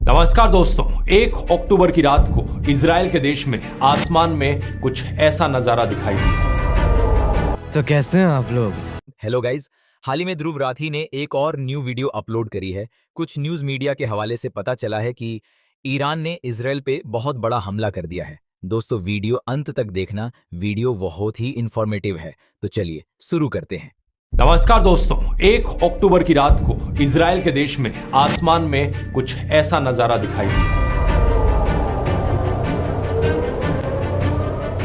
नमस्कार दोस्तों, 1 अक्टूबर की रात को इजराइल के देश में आसमान में कुछ ऐसा नजारा दिखाई दिया। तो कैसे हैं आप लोग? हेलो गाइज, हाल ही में ध्रुव राठी ने एक और न्यू वीडियो अपलोड करी है। कुछ न्यूज मीडिया के हवाले से पता चला है कि ईरान ने इजराइल पे बहुत बड़ा हमला कर दिया है। दोस्तों, वीडियो अंत तक देखना, वीडियो बहुत ही इंफॉर्मेटिव है। तो चलिए शुरू करते हैं। नमस्कार दोस्तों, 1 अक्टूबर की रात को इजराइल के देश में आसमान में कुछ ऐसा नजारा दिखाई दिया।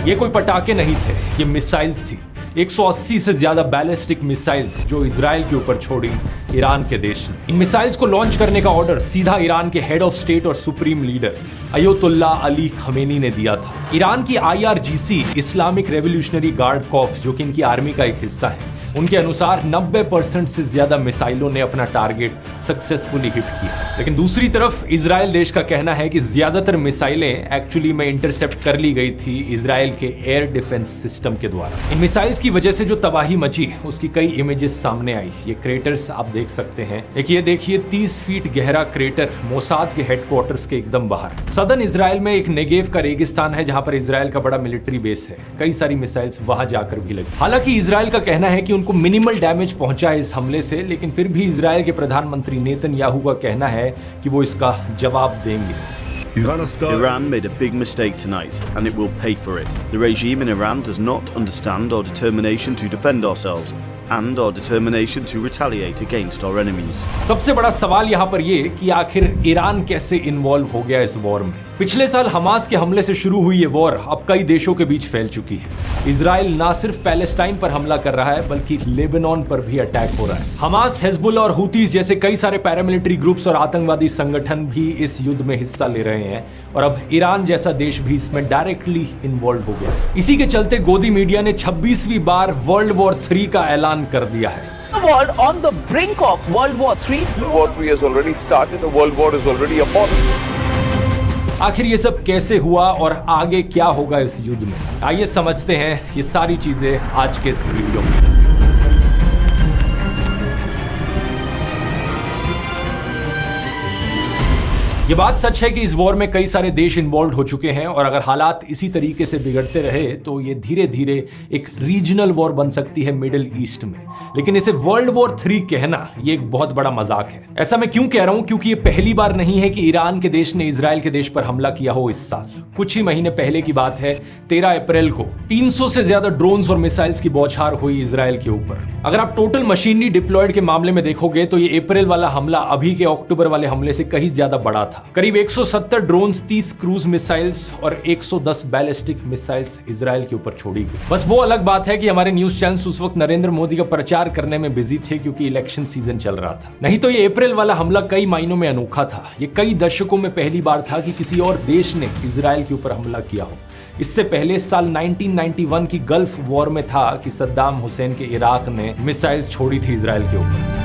ये कोई पटाखे नहीं थे, ये मिसाइल्स थी। 180 से ज्यादा बैलिस्टिक मिसाइल्स जो इजराइल के ऊपर छोड़ी ईरान के देश ने। इन मिसाइल्स को लॉन्च करने का ऑर्डर सीधा ईरान के हेड ऑफ स्टेट और supreme leader Ayatollah Ali Khamenei ने दिया था। ईरान की IRGC Islamic revolutionary guard corps, जो कि इनकी आर्मी का एक हिस्सा है, उनके अनुसार 90% से ज्यादा मिसाइलों ने अपना टारगेट सक्सेसफुली हिट किया। लेकिन दूसरी तरफ इजराइल देश का कहना है कि ज्यादातर मिसाइलें एक्चुअली में इंटरसेप्ट कर ली गई थी इजराइल के एयर डिफेंस सिस्टम के द्वारा। इन मिसाइल्स की वजह से जो तबाही मची, उसकी कई इमेजेस सामने आई। ये क्रेटर्स आप देख सकते हैं। एक ये देखिए 30 फीट गहरा क्रेटर मोसाद के हेडक्वार्टर्स के एकदम बाहर। सदर्न इजराइल में एक नेगेव का रेगिस्तान है जहां पर इजराइल का बड़ा मिलिट्री बेस है। कई सारी मिसाइल्स वहां जाकर भी लगी। हालांकि इजराइल का कहना है कि उनको मिनिमल डैमेज पहुंचा है इस हमले से, लेकिन फिर भी इजराइल के प्रधानमंत्री नेतन्याहू का कहना है कि वो इसका जवाब देंगे। Iran made a big mistake tonight, and it will pay for it. The regime in Iran does not understand our determination to defend ourselves and our determination to retaliate against our enemies. सबसे बड़ा सवाल यहाँ पर ये कि आखिर Iran कैसे involve हो गया इस वॉर में। पिछले साल हमास के हमले से शुरू हुई ये वॉर अब कई देशों के बीच फैल चुकी है। इजराइल ना सिर्फ पैलेस्टाइन पर हमला कर रहा है, बल्कि लेबनान पर भी अटैक हो रहा है। हमास, हिजबुल्लाह और हुतीस जैसे कई सारे पैरामिलिट्री ग्रुप्स और आतंकवादी संगठन भी इस युद्ध में हिस्सा ले रहे हैं, और अब ईरान जैसा देश भी इसमें डायरेक्टली इन्वॉल्व हो गया। इसी के चलते गोदी मीडिया ने 26वीं बार वर्ल्ड वॉर 3 का ऐलान कर दिया है। World on the brink of World War III. World War III has already started. The World War is already upon us. आखिर ये सब कैसे हुआ और आगे क्या होगा इस युद्ध में, आइए समझते हैं ये सारी चीजें आज के इस वीडियो में। ये बात सच है कि इस वॉर में कई सारे देश इन्वॉल्व हो चुके हैं, और अगर हालात इसी तरीके से बिगड़ते रहे तो ये धीरे धीरे एक रीजनल वॉर बन सकती है मिडिल ईस्ट में। लेकिन इसे वर्ल्ड वॉर 3 कहना ये एक बहुत बड़ा मजाक है। ऐसा मैं क्यों कह रहा हूं? क्योंकि ये पहली बार नहीं है कि ईरान के देश ने इजराइल के देश पर हमला किया हो इस साल। कुछ ही महीने पहले की बात है, 13 अप्रैल को 300 से ज्यादा ड्रोन्स और मिसाइल्स की बौछार हुई इजराइल के ऊपर। अगर आप टोटल मशीनरी डिप्लॉयड के मामले में देखोगे तो ये अप्रैल वाला हमला अभी के अक्टूबर वाले हमले से कहीं ज्यादा बड़ा था। करीब 170 ड्रोन्स, 30 क्रूज मिसाइल्स और 110 बैलिस्टिक मिसाइल्स इजराइल के ऊपर छोड़ी गई। बस वो अलग बात है कि हमारे न्यूज चैनल्स उस वक्त नरेंद्र मोदी का प्रचार करने में बिजी थे, क्योंकि इलेक्शन सीजन चल रहा था। नहीं तो ये अप्रैल वाला हमला कई मायनों में अनोखा था। ये कई दशकों में पहली बार था कि किसी और देश ने इजराइल के ऊपर हमला किया हो। इससे पहले साल 1991 की गल्फ वॉर में था कि सद्दाम हुसैन के इराक ने मिसाइल्स छोड़ी थी इजराइल के ऊपर।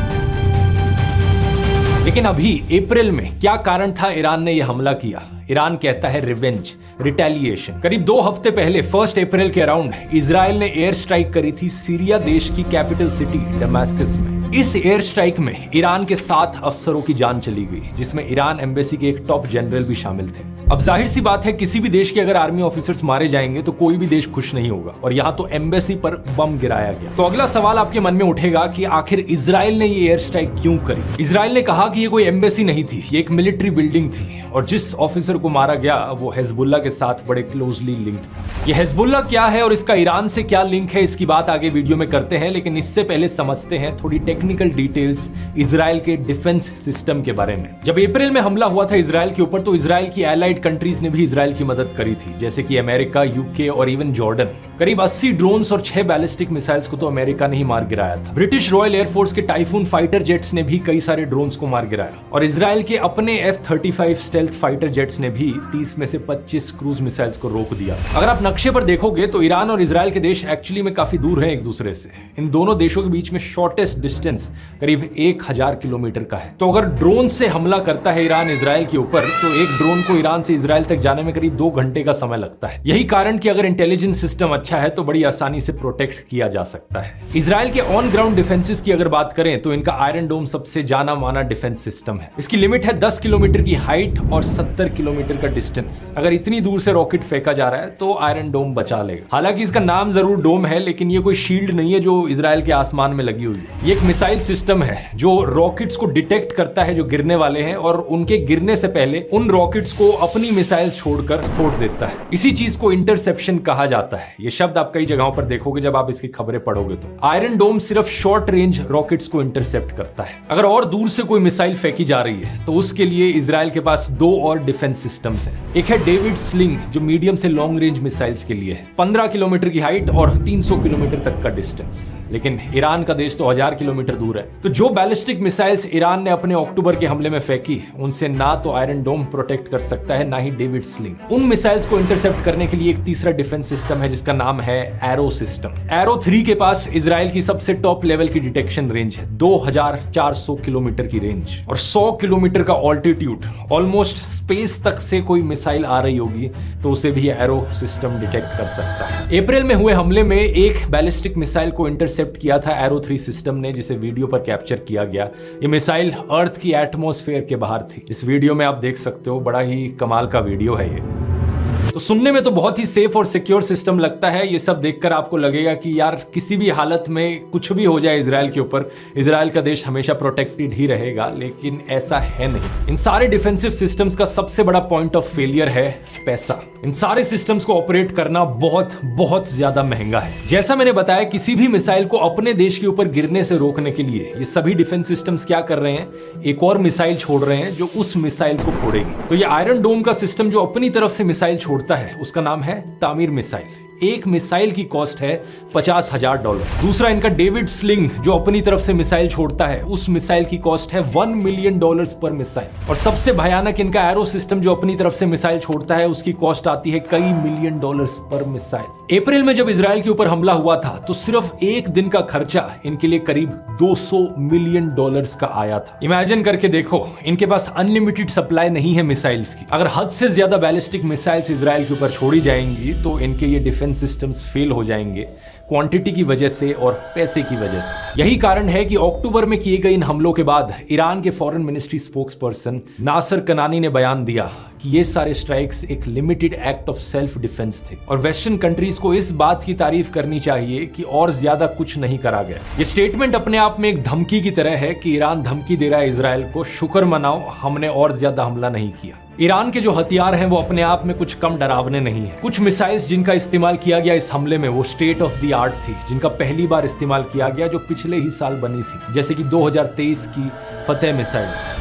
लेकिन अभी अप्रैल में क्या कारण था ईरान ने यह हमला किया? ईरान कहता है रिवेंज, रिटेलिएशन। करीब 2 हफ्ते पहले 1 अप्रैल के अराउंड इजराइल ने एयर स्ट्राइक करी थी सीरिया देश की कैपिटल सिटी दमास्कस में। इस एयर स्ट्राइक में ईरान के 7 अफसरों की जान चली गई, जिसमें ईरान एम्बेसी के एक टॉप जनरल भी शामिल थे। अब जाहिर सी बात है, किसी भी देश के अगर आर्मी ऑफिसर्स मारे जाएंगे तो कोई भी देश खुश नहीं होगा, और यहाँ तो एम्बेसी पर बम गिराया गया। तो अगला सवाल आपके मन में उठेगा कि आखिर इजराइल ने ये एयर स्ट्राइक क्यों करी? इजराइल ने कहा कि ये कोई एम्बेसी नहीं थी, ये एक मिलिट्री बिल्डिंग थी, और जिस ऑफिसर को मारा गया वो हिजबुल्लाह के साथ बड़े क्लोजली लिंक्ड था। ये हिजबुल्लाह क्या है और इसका ईरान से क्या लिंक है, इसकी बात आगे वीडियो में करते हैं। लेकिन इससे पहले समझते हैं थोड़ी टेक्निकल डिटेल्स इजराइल के डिफेंस सिस्टम के बारे में। जब अप्रैल में हमला हुआ था इजराइल के ऊपर, तो इजराइल की एलाइड कंट्रीज ने भी इजराइल की मदद करी थी, जैसे कि अमेरिका, यूके और इवन जॉर्डन। करीब 80 ड्रोन्स और 6 बैलिस्टिक मिसाइल्स को तो अमेरिका ने ही मार गिराया था। ब्रिटिश रॉयल एयरफोर्स के टाइफून फाइटर जेट्स ने भी कई सारे ड्रोन्स को मार गिराया, और इजराइल के अपने F-35 स्टेल्थ फाइटर जेट्स ने भी 30 में से 25 क्रूज मिसाइल्स को रोक दिया। अगर आप नक्शे पर देखोगे तो ईरान और इजराइल के देश एक्चुअली में काफी दूर हैं एक दूसरे से। इन दोनों देशों के बीच में शॉर्टेस्ट डिस्टेंस डिस्टेंस करीब 1000 किलोमीटर का है। तो अगर ड्रोन से हमला करता है ईरान इजराइल के ऊपर, तो एक ड्रोन को ईरान से इजराइल तक जाने में करीब 2 घंटे का समय लगता है। यही कारण कि अगर इंटेलिजेंस सिस्टम अच्छा है तो बड़ी आसानी से प्रोटेक्ट किया जा सकता है। इजराइल के ऑन ग्राउंड डिफेंसेस की अगर बात करें तो इनका आयरन डोम सबसे जाना माना डिफेंस सिस्टम है। इसकी लिमिट है 10 किलोमीटर की हाइट और 70 किलोमीटर का डिस्टेंस। अगर इतनी दूर से रॉकेट फेंका जा रहा है तो आयरन डोम बचा लेगा। हालांकि इसका नाम जरूर डोम है, लेकिन ये कोई शील्ड नहीं है जो इजराइल के आसमान में लगी हुई है। ये एक मिसाइल सिस्टम है जो रॉकेट्स को डिटेक्ट करता है जो गिरने वाले हैं, और उनके गिरने से पहले उन रॉकेट्स को अपनी मिसाइल छोड़कर फोड़ देता है। इसी चीज को इंटरसेप्शन कहा जाता है। ये शब्द आप कई जगहों पर देखोगे जब आप इसकी खबरें पढ़ोगे। तो आयरन डोम सिर्फ शॉर्ट रेंज रॉकेट्स को इंटरसेप्ट करता है। अगर और दूर से कोई मिसाइल फेंकी जा रही है तो उसके लिए इजराइल के पास 2 और डिफेंस सिस्टम्स हैं। एक है डेविड स्लिंग जो मीडियम से लॉन्ग रेंज मिसाइल्स के लिए है, 15 किलोमीटर की हाइट और 300 किलोमीटर तक का डिस्टेंस। लेकिन ईरान का देश तो 1000 किलोमीटर दूर है। तो जो बैलिस्टिक मिसाइल्स ईरान ने अपने अक्टूबर के हमले में फेंकी, उनसे ना तो आयरन डोम प्रोटेक्ट कर सकता है ना ही डेविड स्लिंग। उन मिसाइल्स को इंटरसेप्ट करने के लिए एक तीसरा डिफेंस सिस्टम है जिसका नाम है एरो सिस्टम। एरो 3 के पास इजराइल की सबसे टॉप लेवल की डिटेक्शन रेंज है, 2400 किलोमीटर की रेंज और 100 किलोमीटर का ऑल्टीट्यूड। ऑलमोस्ट स्पेस तक से कोई मिसाइल आ रही होगी तो उसे भी एरो सिस्टम डिटेक्ट कर सकता है। अप्रैल में हुए हमले में एक बैलिस्टिक मिसाइल को इंटरसेप्ट किया था एरो 3 सिस्टम ने, जिसे वीडियो पर कैप्चर किया गया। ये मिसाइल अर्थ की एटमॉस्फेयर के बाहर थी। इस वीडियो में आप देख सकते हो, बड़ा ही कमाल का वीडियो है ये। तो सुनने में तो बहुत ही सेफ और सिक्योर सिस्टम लगता है। ये सब देखकर आपको लगेगा कि यार किसी भी हालत में कुछ भी हो जाए इजराइल के ऊपर, इजराइल का देश हमेशा प्रोटेक्टेड ही रहेगा, लेकिन ऐसा है नहीं। इन सारे डिफेंसिव सिस्टम्स का सबसे बड़ा पॉइंट ऑफ फेलियर है पैसा। इन सारे सिस्टम्स को ऑपरेट करना बहुत बहुत ज्यादा महंगा है। जैसा मैंने बताया, किसी भी मिसाइल को अपने देश के ऊपर गिरने से रोकने के लिए ये सभी डिफेंस सिस्टम्स क्या कर रहे हैं, एक और मिसाइल छोड़ रहे हैं जो उस मिसाइल को फोड़ेगी। तो ये आयरन डोम का सिस्टम जो अपनी तरफ से मिसाइल छोड़ता है उसका नाम है तामीर मिसाइल। एक मिसाइल की कॉस्ट है $50,000। दूसरा इनका डेविड स्लिंग जो अपनी तरफ से मिसाइल छोड़ता है, उस मिसाइल की कॉस्ट है $1 मिलियन पर मिसाइल। और सबसे भयानक इनका एरो सिस्टम जो अपनी तरफ से मिसाइल छोड़ता है, उसकी कॉस्ट आती है कई $मिलियन पर मिसाइल। अप्रैल में जब इजराइल के ऊपर हमला हुआ था तो सिर्फ एक दिन का खर्चा इनके लिए करीब $200 मिलियन का आया था। इमेजिन करके देखो, इनके पास अनलिमिटेड सप्लाई नहीं है मिसाइल्स की। अगर हद से ज्यादा बैलिस्टिक मिसाइल्स इजराइल के ऊपर छोड़ी जाएंगी तो इनके ये डिफेंस सिस्टम्स फेल हो जाएंगे, क्वांटिटी की वजह से और पैसे की वजह से। यही कारण है कि अक्टूबर में किए गए इन हमलों के बाद ईरान के फॉरेन मिनिस्ट्री स्पोक्सपर्सन नासर कनानी ने बयान दिया कि ये सारे स्ट्राइक्स एक limited act of self defence थे और वेस्टर्न कंट्रीज को इस बात की तारीफ करनी चाहिए कि और ज्यादा कुछ नहीं करा गया। ये स्टेटमेंट अपने आप में एक धमकी की तरह है कि ईरान धमकी दे रहा है इजराइल को, शुक्र मनाओ हमने और ज्यादा हमला नहीं किया। ईरान के जो हथियार हैं वो अपने आप में कुछ कम डरावने नहीं है। कुछ मिसाइल्स जिनका इस्तेमाल किया गया इस हमले में वो स्टेट ऑफ द आर्ट थी, जिनका पहली बार इस्तेमाल किया गया, जो पिछले ही साल बनी थी, जैसे कि 2023 की फतेह मिसाइल्स।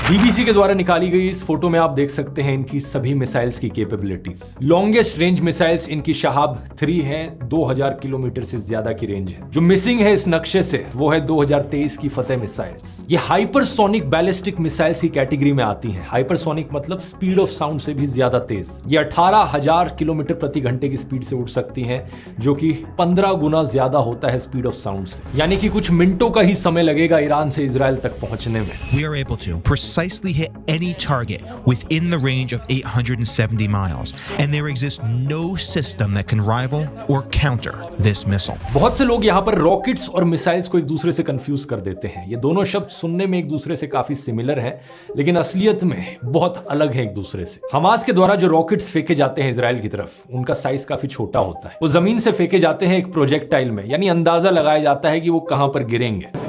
बीबीसी के द्वारा निकाली गई इस फोटो में आप देख सकते हैं इनकी सभी मिसाइल्स की कैपेबिलिटीज। लॉन्गेस्ट रेंज मिसाइल्स इनकी शहाब 3 है, 2000 किलोमीटर से ज्यादा की रेंज है। जो मिसिंग है इस नक्शे से वो है 2023 की फतेह मिसाइल्स। ये हाइपरसोनिक बैलिस्टिक मिसाइल्स की कैटेगरी में आती हैं। हाइपरसोनिक मतलब स्पीड ऑफ साउंड से भी ज्यादा तेज। ये 18,000 किलोमीटर प्रति घंटे की स्पीड से उड़ सकती हैं, जो कि 15 गुना ज्यादा होता है स्पीड ऑफ साउंड से। यानी कि कुछ मिनटों का ही समय लगेगा ईरान से इजराइल तक पहुंचने में। We are able to precisely hit any target within the range of 870 miles, and there exists no system that can rival or counter this missile. बहुत से लोग यहाँ पर रॉकेट्स और मिसाइल्स को एक दूसरे से कंफ्यूज कर देते हैं। ये दोनों शब्द सुनने में एक दूसरे से काफी सिमिलर हैं, लेकिन असलियत में बहुत अलग है एक दूसरे से। हमास के द्वारा जो रॉकेट्स फेंके जाते हैं इजराइल की तरफ, उनका साइज काफी छोटा होता है। वो जमीन से फेंके जाते हैं एक प्रोजेक्टाइल में, यानी अंदाजा लगाया जाता है कि वो कहां पर गिरेंगे।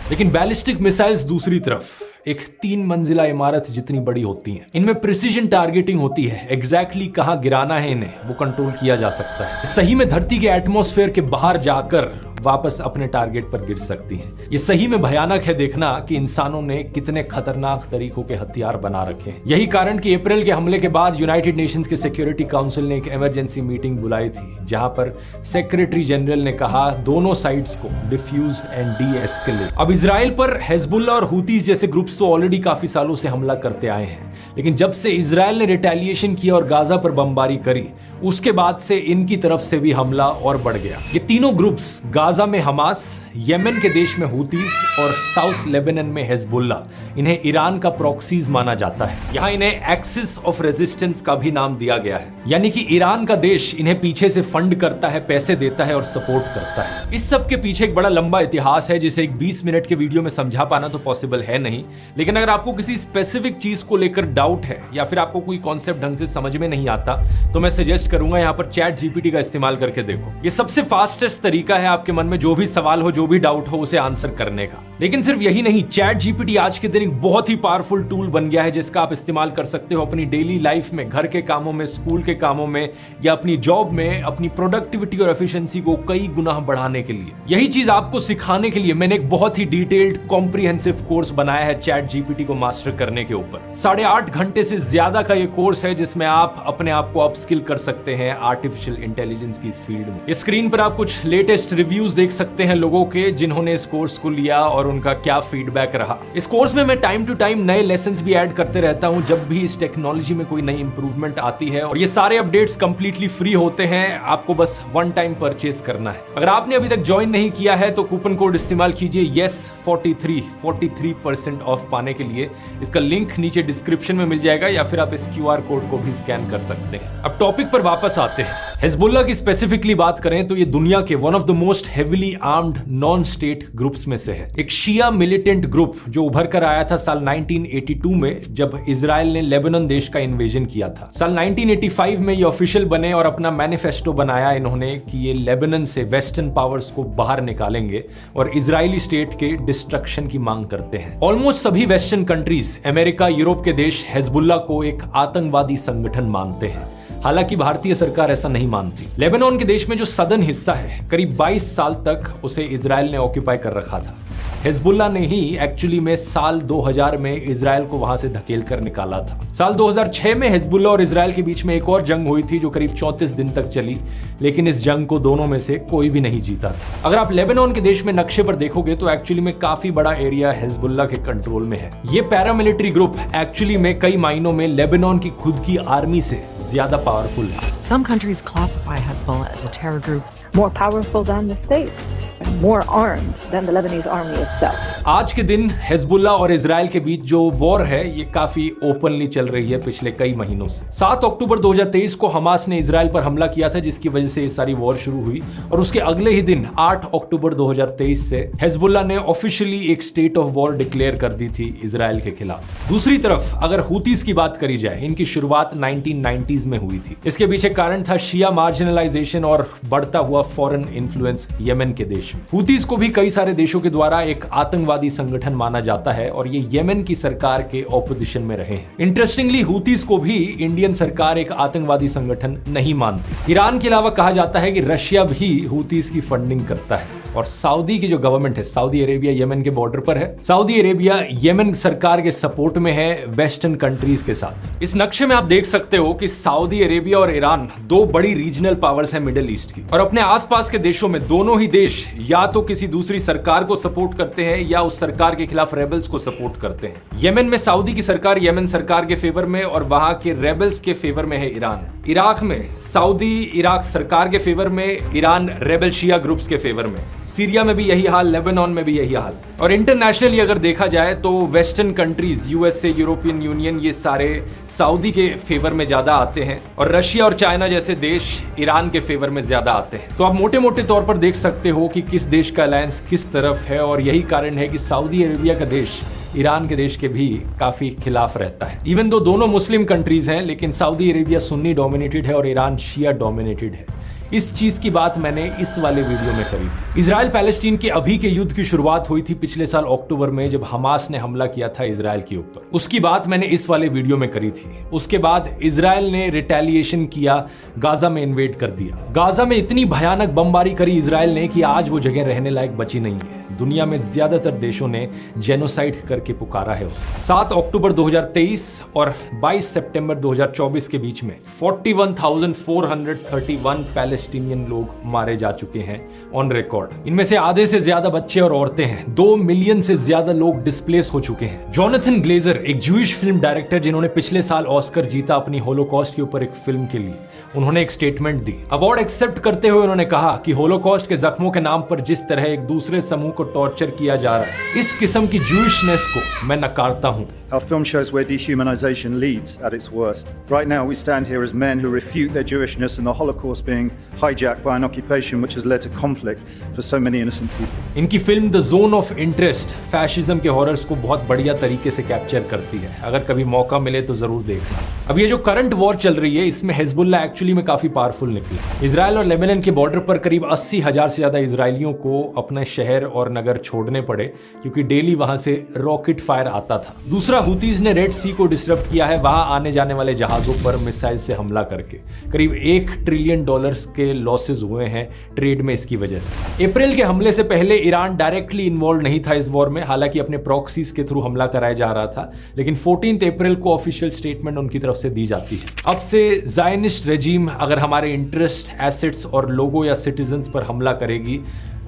लेकिन बैलिस्टिक मिसाइल्स दूसरी तरफ एक 3 मंजिला इमारत जितनी बड़ी होती हैं। इनमें प्रिसीजन टारगेटिंग होती है, एग्जैक्टली कहां गिराना है इन्हें वो कंट्रोल किया जा सकता है। सही में धरती के एटमॉस्फेयर के बाहर जाकर वापस अपने टारगेट पर गिर सकती हैं। ये सही में भयानक है देखना कि इंसानों ने कितने खतरनाक तरीकों के हथियार बना रखे हैं। यही कारण कि अप्रैल के हमले के बाद यूनाइटेड नेशंस के सिक्योरिटी काउंसिल ने एक इमरजेंसी मीटिंग बुलाई थी, जहां पर सेक्रेटरी जनरल ने कहा दोनों साइड्स को डिफ्यूज एंड डी एस्केलेट। अब इजराइल पर हिजबुल्ला और हुतीज जैसे ग्रुप्स तो ऑलरेडी काफी सालों से हमला करते आए हैं, लेकिन जब से इजराइल ने रिटेलिएशन किया और गाजा पर बमबारी करी, उसके बाद से इनकी तरफ से भी हमला और बढ़ गया। ये तीनों ग्रुप्स, गाजा में हमास, येमेन के देश में हुतीज और साउथ लेबनान में हिजबुल्ला, इन्हें ईरान का प्रॉक्सीज माना जाता है। यहाँ इन्हें एक्सिस ऑफ रेजिस्टेंस का भी नाम दिया गया है, यानी कि ईरान का देश इन्हें पीछे से फंड करता है, पैसे देता है और सपोर्ट करता है। इस सब के पीछे एक बड़ा लंबा इतिहास है, जिसे एक 20 मिनट के वीडियो में समझा पाना तो पॉसिबल है नहीं, लेकिन अगर आपको किसी स्पेसिफिक चीज को लेकर डाउट है या फिर आपको कोई कॉन्सेप्ट ढंग से समझ में नहीं आता, तो मैं सजेस्ट करूंगा यहाँ पर चैट जीपीटी का इस्तेमाल करके देखो। ये सबसे फास्टेस्ट तरीका है आपके मन में जो भी सवाल हो, जो भी डाउट हो, उसे आंसर करने का। लेकिन सिर्फ यही नहीं, चैट जीपीटी आज के दिन एक बहुत ही पावरफुल टूल बन गया है, जिसका आप इस्तेमाल कर सकते हो अपनी डेली लाइफ में, घर के कामों में, स्कूल के कामों में या अपनी जॉब में अपनी प्रोडक्टिविटी और एफिशिएंसी को कई गुना बढ़ाने के लिए। यही चीज आपको सिखाने के लिए मैंने एक बहुत ही डिटेल्ड कॉम्प्रिहेंसिव कोर्स बनाया है चैट जीपीटी को मास्टर करने के ऊपर। 8.5 घंटे से ज्यादा का ये कोर्स है, जिसमें आप अपने आप को अपस्किल कर सकते हैं आर्टिफिशियल इंटेलिजेंस की इस फील्ड में। इस स्क्रीन पर आप कुछ लेटेस्ट रिव्यूज देख सकते हैं लोगों के, जिन्होंने इस कोर्स को लिया और उनका क्या फीडबैक रहा। इस कोर्स में मैं टाइम टू टाइम नए लेसन्स भी ऐड करते रहता हूं, जब भी इस टेक्नोलॉजी में कोई नई इंप्रूवमेंट आती है, और ये सारे अपडेट्स कंप्लीटली फ्री होते हैं। आपको बस वन टाइम परचेज करना है। अगर आपने अभी तक ज्वाइन नहीं किया है तो कूपन कोड इस्तेमाल कीजिए YES43 43% ऑफ पाने के लिए। इसका लिंक नीचे डिस्क्रिप्शन में मिल जाएगा, या फिर आप इस QR कोड को भी स्कैन कर सकते हैं। अब टॉपिक पर वापस आते हैं। हिजबुल्ला की स्पेसिफिकली बात करें तो ये दुनिया के one of the most heavily armed non state groups में से है। एक शिया मिलिटेंट ग्रुप जो उभर कर आया था साल 1982 में, जब इजराइल ने लेबनान देश का इन्वेजन किया था। साल 1985 में ये ऑफिशियल बने और अपना मैनिफेस्टो बनाया इन्होंने कि ये लेबनान से वेस्टर्न पावर्स को बाहर निकालेंगे और इजरायली स्टेट के डिस्ट्रक्शन की मांग करते हैं। ऑलमोस्ट सभी वेस्टर्न कंट्रीज, अमेरिका, यूरोप के देश हिजबुल्ला को एक आतंकवादी संगठन मानते हैं। हालांकि भारतीय सरकार ऐसा नहीं मानती। लेबनान के देश में जो सदर्न हिस्सा है, करीब 22 साल तक उसे इजराइल ने ऑक्यूपाई कर रखा था। हिजबुल्ला ने ही एक्चुअली में साल 2000 में इजराइल को वहां से धकेल कर निकाला था। साल 2006 में हिजबुल्ला और इजराइल के बीच में एक और जंग हुई थी, जो करीब 34 दिन तक चली, लेकिन इस जंग को दोनों में से कोई भी नहीं जीता था। अगर आप लेबनान के देश में नक्शे पर देखोगे तो एक्चुअली में काफी बड़ा एरिया हिजबुल्ला के कंट्रोल में है। ये पैरामिलिट्री ग्रुप एक्चुअली में कई मायनों में लेबनान की खुद की आर्मी से ज्यादा पावरफुल है। Some countries classify Hezbollah as a terror group. More powerful than the state and more armed than the Lebanese army itself. आज के दिन हिजबुल्ला और इजराइल के बीच जो वॉर है, ये काफी ओपनली चल रही है पिछले कई महीनों से। 7 अक्टूबर 2023 को हमास ने इजराइल पर हमला किया था, जिसकी वजह से ये सारी वॉर शुरू हुई, और उसके अगले ही दिन 8 अक्टूबर 2023 से हिजबुल्ला ने ऑफिशियली एक स्टेट ऑफ वॉर डिक्लेयर कर दी थी इजराइल के खिलाफ। दूसरी तरफ अगर हुतीज की बात करी जाए, इनकी शुरुआत 1990s में हुई थी। इसके पीछे कारण था शिया मार्जिनलाइजेशन और बढ़ता हुआ फॉरेन इन्फ्लुएंस येमेन के देश में। हुतीज को भी कई सारे देशों के द्वारा एक आतंकवादी संगठन माना जाता है, और ये येमेन की सरकार के ऑपोजिशन में रहे हैं। इंटरेस्टिंगली हुतीज को भी इंडियन सरकार एक आतंकवादी संगठन नहीं मानती। ईरान के अलावा कहा जाता है कि रशिया भी हुतीज की फंडिंग करता है, और सऊदी की जो गवर्नमेंट है, सऊदी अरेबिया येमेन के बॉर्डर पर है। सऊदी अरेबिया येमेन सरकार के सपोर्ट में है वेस्टर्न कंट्रीज के साथ। इस नक्शे में आप देख सकते हो कि सऊदी अरेबिया और ईरान दो बड़ी रीजनल पावर्स हैं मिडिल ईस्ट की, और अपने आसपास के देशों में दोनों ही देश या तो किसी दूसरी सरकार को सपोर्ट करते हैं या उस सरकार के खिलाफ रेबल्स को सपोर्ट करते हैं। येमेन में सऊदी की सरकार येमेन सरकार के फेवर में और वहां के रेबल्स के फेवर में है ईरान। इराक में सऊदी इराक सरकार के फेवर में, ईरान रेबल शिया ग्रुप्स के फेवर में। सीरिया में भी यही हाल, लेबनान में भी यही हाल। और इंटरनेशनली अगर देखा जाए तो western countries, USA, European union, ये सारे सऊदी के फेवर में ज्यादा आते हैं, और रशिया और चाइना जैसे देश ईरान के फेवर में ज्यादा आते हैं। तो आप मोटे मोटे तौर पर देख सकते हो कि किस देश का अलायंस किस तरफ है, और यही कारण है कि सऊदी अरेबिया का देश ईरान के देश के भी काफी खिलाफ रहता है। इवन दो दोनों मुस्लिम कंट्रीज हैं, लेकिन सऊदी अरेबिया सुन्नी डोमिनेटेड है और ईरान शिया डोमिनेटेड है। इस चीज की बात मैंने इस वाले वीडियो में करी थी। इजराइल पैलेस्टीन के अभी के युद्ध की शुरुआत हुई थी पिछले साल अक्टूबर में, जब हमास ने हमला किया था इजराइल के ऊपर। उसकी बात मैंने इस वाले वीडियो में करी थी। उसके बाद इजराइल ने रिटेलिएशन किया, गाजा में इन्वेड कर दिया। गाजा में इतनी भयानक बमबारी करी इजराइल ने कि आज वो जगह रहने लायक बची नहीं है। दुनिया में ज्यादातर देशों ने जेनोसाइड करके पुकारा है उसे। 7 अक्टूबर 2023 और 22 सितंबर 2024 के बीच में 41,431 पैलेस्टीनियन लोग मारे जा चुके हैं ऑन रिकॉर्ड। इनमें से आधे से ज्यादा बच्चे और औरतें हैं। 2 मिलियन से ज्यादा लोग डिस्प्लेस हो चुके हैं। जोनाथन ग्लेजर, एक ज्यूइश फिल्म डायरेक्टर जिन्होंने पिछले साल ऑस्कर जीता अपनी होलोकॉस्ट के ऊपर एक फिल्म के लिए, उन्होंने एक स्टेटमेंट दी। अवार्ड एक्सेप्ट करते हुए उन्होंने कहा कि होलोकॉस्ट के जख्मों के नाम पर जिस तरह एक दूसरे समूह को टॉर्चर किया जा रहा है, इस किस्म की ज्यूइशनेस को मैं नकारता हूं। Our film shows where dehumanization leads at its worst. Right now we stand here as men who refute their Jewishness and the Holocaust being hijacked by an occupation which has led to conflict for so many innocent people. इनकी film the zone of interest fascism के horrors को बहुत बढ़िया तरीके से capture करती है। अगर कभी मौका मिले तो जरूर देखना। अब ये जो करंट वॉर चल रही है, इसमें हिजबुल्लाह एक्चुअली में काफी पावरफुल निकली। इजराइल और लेबनान के बॉर्डर पर करीब 80,000 से ज्यादा इजरायलियों को अपने शहर और नगर छोड़ने पड़े, क्योंकि डेली वहां से रॉकेट फायर आता था। दूसरा, हुतीज ने रेड सी को डिसरप्ट किया है, वहां आने जाने वाले जहाजों पर मिसाइल से हमला करके। करीब $1 ट्रिलियन के लॉसेस हुए हैं ट्रेड में इसकी वजह से। अप्रैल के हमले से पहले ईरान डायरेक्टली इन्वॉल्व नहीं था इस वॉर में, हालांकि अपने प्रॉक्सीज के थ्रू हमला कराया जा रहा था, लेकिन 14 अप्रैल को ऑफिशियल स्टेटमेंट उनकी तरफ से दी जाती है। अब से ज़ायनिस्ट रेजिम अगर हमारे इंटरेस्ट, एसेट्स और लोगों या सिटीजन्स पर हमला करेगी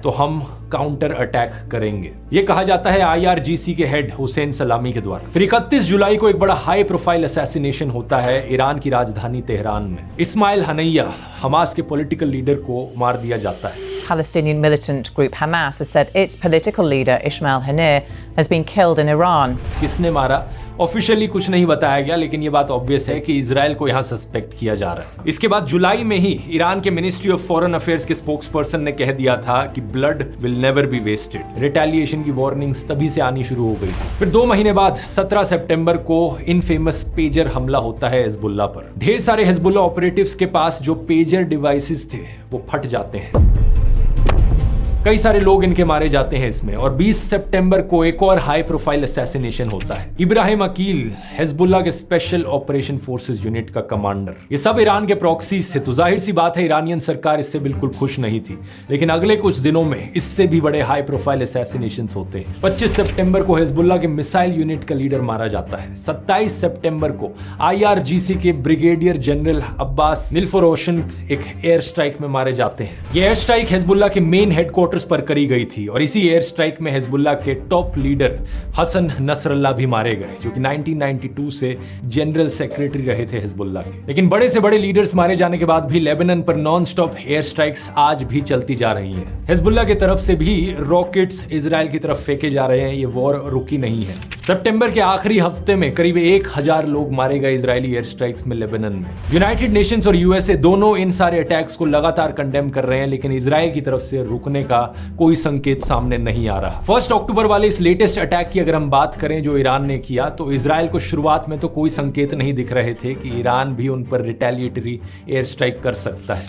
तो हम काउंटर अटैक करेंगे, ये कहा जाता है IRGC के हेड हुसैन सलामी के द्वारा। फिर 31 जुलाई को एक बड़ा हाई प्रोफाइल असैसिनेशन होता है ईरान की राजधानी तेहरान में। इस्माइल हनैया, हमास के पॉलिटिकल लीडर को मार दिया जाता है। Palestinian militant group Hamas has said its political leader Ismail Haniyeh has been killed in Iran. किसने मारा ऑफिशियली कुछ नहीं बताया गया, लेकिन ये बात ऑब्वियस है कि इजराइल को यहाँ सस्पेक्ट किया जा रहा है। इसके बाद जुलाई में ही ईरान के मिनिस्ट्री ऑफ फॉरेन अफेयर्स के स्पोक्सपर्सन ने कह दिया था कि blood will never be wasted. Retaliation की वार्निंग्स तभी से आनी शुरू हो गई। फिर 2 महीने बाद 17 सितंबर को इनफेमस पेजर हमला होता है हिजबुल्लाह पर। ढेर सारे हिजबुल्लाह ऑपरेटिव्स के पास जो पेजर डिवाइसेस थे वो फट जाते हैं, कई सारे लोग इनके मारे जाते हैं इसमें। और 20 सितंबर को एक और हाई प्रोफाइल असैसिनेशन होता है। इब्राहिम अकील, हिजबुल्लाह के स्पेशल ऑपरेशन फोर्सेस यूनिट का कमांडर। ये सब ईरान के प्रॉक्सीज थे, तो जाहिर सी बात है ईरानियन सरकार इससे बिल्कुल खुश नहीं थी। लेकिन अगले कुछ दिनों में इससे भी बड़े हाई प्रोफाइल असैसिनेशंस होते हैं। 25 सितंबर को हिजबुल्लाह के मिसाइल यूनिट का लीडर मारा जाता है। 27 सितंबर को IRGC के ब्रिगेडियर जनरल अब्बास निल्फरोशन एक एयर स्ट्राइक में मारे जाते हैं। ये एयर स्ट्राइक हिजबुल्लाह के मेन हेडक्वार्टर पर करी गई थी, और इसी एयर स्ट्राइक में हिजबुल्लाह के टॉप लीडर हसन नसरल्लाह भी मारे गए, जो कि 1992 से जनरल सेक्रेटरी रहे थे हिजबुल्लाह के। लेकिन बड़े से बड़े लीडर्स मारे जाने के बाद भी लेबनान पर नॉन स्टॉप एयर स्ट्राइक्स आज भी चलती जा रही हैं। हिजबुल्लाह की तरफ से भी रॉकेट्स इजराइल की तरफ फेंके जा रहे हैं। ये वॉर रुकी नहीं है। सितंबर के आखिरी हफ्ते में करीब 1000 लोग मारे गए इजरायली एयर स्ट्राइक्स में लेबनान में। यूनाइटेड नेशंस और USA दोनों इन सारे अटैक्स को लगातार कंडेम कर रहे हैं, लेकिन इजराइल की तरफ से रुकने का कोई संकेत सामने नहीं आ रहा। 1 अक्टूबर वाले इस लेटेस्ट अटैक की अगर हम बात करें जो ईरान ने किया, तो इजराइल को शुरुआत में तो कोई संकेत नहीं दिख रहे थे कि ईरान भी उन पर रिटेलिएटरी एयर स्ट्राइक कर सकता है।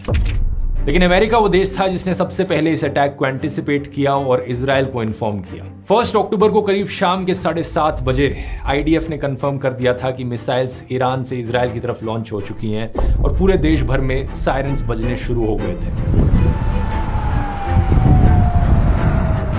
लेकिन अमेरिका वो देश था जिसने सबसे पहले इस अटैक को एंटिसिपेट किया और इजराइल को इन्फॉर्म किया। 1 अक्टूबर को करीब शाम के 7:30 बजे IDF ने कंफर्म कर दिया था कि मिसाइल्स ईरान से इजराइल की तरफ लॉन्च हो चुकी हैं और पूरे देश भर में सायरन्स बजने शुरू हो गए थे।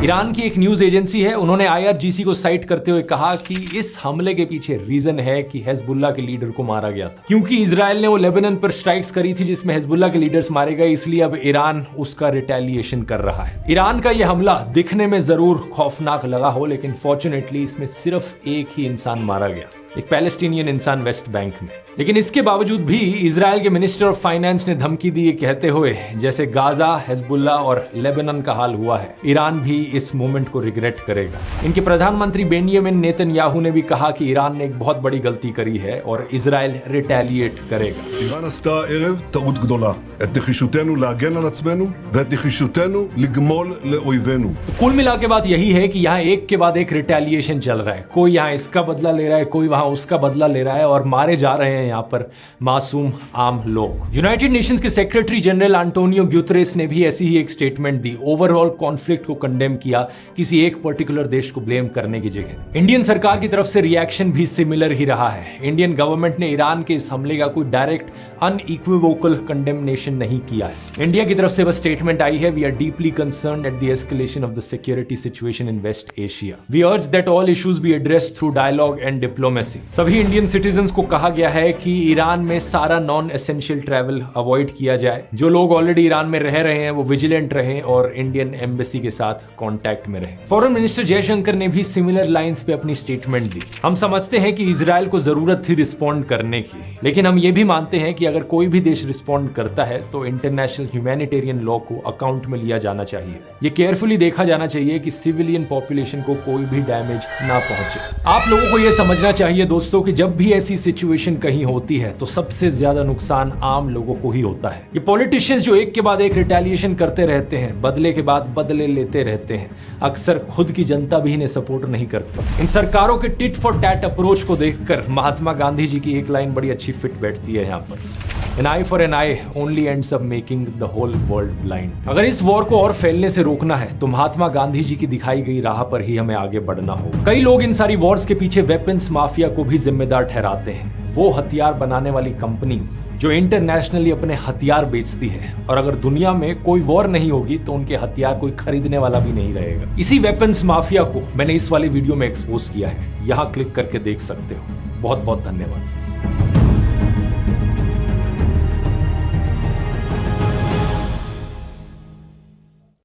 ईरान की एक न्यूज एजेंसी है, उन्होंने IRGC को साइट करते हुए कहा कि इस हमले के पीछे रीजन है कि हिजबुल्लाह के लीडर को मारा गया था। क्योंकि इजराइल ने वो लेबनान पर स्ट्राइक्स करी थी जिसमें हिजबुल्लाह के लीडर्स मारे गए, इसलिए अब ईरान उसका रिटेलिएशन कर रहा है। ईरान का यह हमला दिखने में जरूर खौफनाक लगा हो, लेकिन फॉर्चुनेटली इसमें सिर्फ एक ही इंसान मारा गया, एक पैलेस्टीनियन इंसान वेस्ट बैंक में। लेकिन इसके बावजूद भी इजराइल के मिनिस्टर ऑफ फाइनेंस ने धमकी दी कहते हुए जैसे गाजा, हिजबुल्लाह और लेबनान का हाल हुआ है, ईरान भी इस मोमेंट को रिग्रेट करेगा। इनके प्रधानमंत्री बेंजामिन नेतन्याहू ने भी कहा कि ईरान ने एक बहुत बड़ी गलती करी है और इजराइल रिटेलिएट करेगा। איראן עשתה הערב טעות גדולה. את נחישותנו להגן על עצמנו ואת נחישותנו לגמול לאויבינו. तो कुल मिला के बात यही है कि यहाँ एक के बाद एक रिटेलिएशन चल रहा है। कोई यहाँ इसका बदला ले रहा है, कोई वहां वहां उसका बदला ले रहा है और मारे जा रहे हैं यहाँ पर मासूम आम लोग। यूनाइटेड नेशंस के सेक्रेटरी जनरल एंटोनियो ग्यूतरेस ने भी ऐसी ही एक स्टेटमेंट दी, ओवरऑल कॉन्फ्लिक्ट को कंडेम किया किसी एक पर्टिकुलर देश को ब्लेम करने की जगह। इंडियन सरकार की तरफ से रिएक्शन भी सिमिलर ही रहा है। इंडियन गवर्नमेंट ने ईरान के इस हमले का कोई डायरेक्ट अनइक्विवोकल कंडेमनेशन नहीं किया है। इंडिया की तरफ से बस स्टेटमेंट आई है, we are deeply concerned at the escalation of the security situation in West Asia. We urge that all issues be addressed through dialogue and diplomacy. सभी इंडियन सिटीजंस को कहा गया है कि ईरान में सारा नॉन एसेंशियल ट्रैवल अवॉइड किया जाए। जो लोग ऑलरेडी ईरान में रह रहे हैं वो विजिलेंट रहें और इंडियन एम्बेसी के साथ कांटेक्ट में रहें। फॉरेन मिनिस्टर जयशंकर ने भी सिमिलर लाइंस पे अपनी स्टेटमेंट दी। हम समझते हैं कि इजराइल को जरूरत थी रिस्पॉन्ड करने की, लेकिन हम ये भी मानते हैं कि अगर कोई भी देश रिस्पॉन्ड करता है तो इंटरनेशनल ह्यूमैनिटेरियन लॉ को अकाउंट में लिया जाना चाहिए। ये केयरफुली देखा जाना चाहिए कि सिविलियन पॉपुलेशन को कोई भी डैमेज ना पहुंचे। आप लोगों को यह समझना चाहिए दोस्तों कि जब भी ऐसी सिचुएशन कहीं होती है तो सबसे ज्यादा नुकसान आम लोगों को ही होता है। ये पॉलिटिशियंस जो एक के बाद एक रिटेलिएशन करते रहते हैं, बदले के बाद बदले लेते रहते हैं, अक्सर खुद की जनता भी इन्हें सपोर्ट नहीं करती। इन सरकारों के टिट फॉर टैट अप्रोच को देखकर महात्मा गांधी जी की एक लाइन बड़ी अच्छी फिट बैठती है यहाँ पर, An eye for an eye only ends up making the whole world blind। अगर इस वॉर को और फैलने से रोकना है तो महात्मा गांधी जी की दिखाई गई राह पर ही हमें आगे बढ़ना होगा। कई लोग इन सारी वॉर्स के पीछे वेपन्स माफिया को भी जिम्मेदार ठहराते हैं, वो हथियार बनाने वाली कंपनीज जो इंटरनेशनली अपने हथियार बेचती है, और अगर दुनिया में कोई वॉर नहीं होगी तो उनके हथियार कोई खरीदने वाला भी नहीं रहेगा। इसी वेपन्स माफिया को मैंने इस वाले वीडियो में एक्सपोज किया है, यहाँ क्लिक करके देख सकते हो। बहुत बहुत धन्यवाद।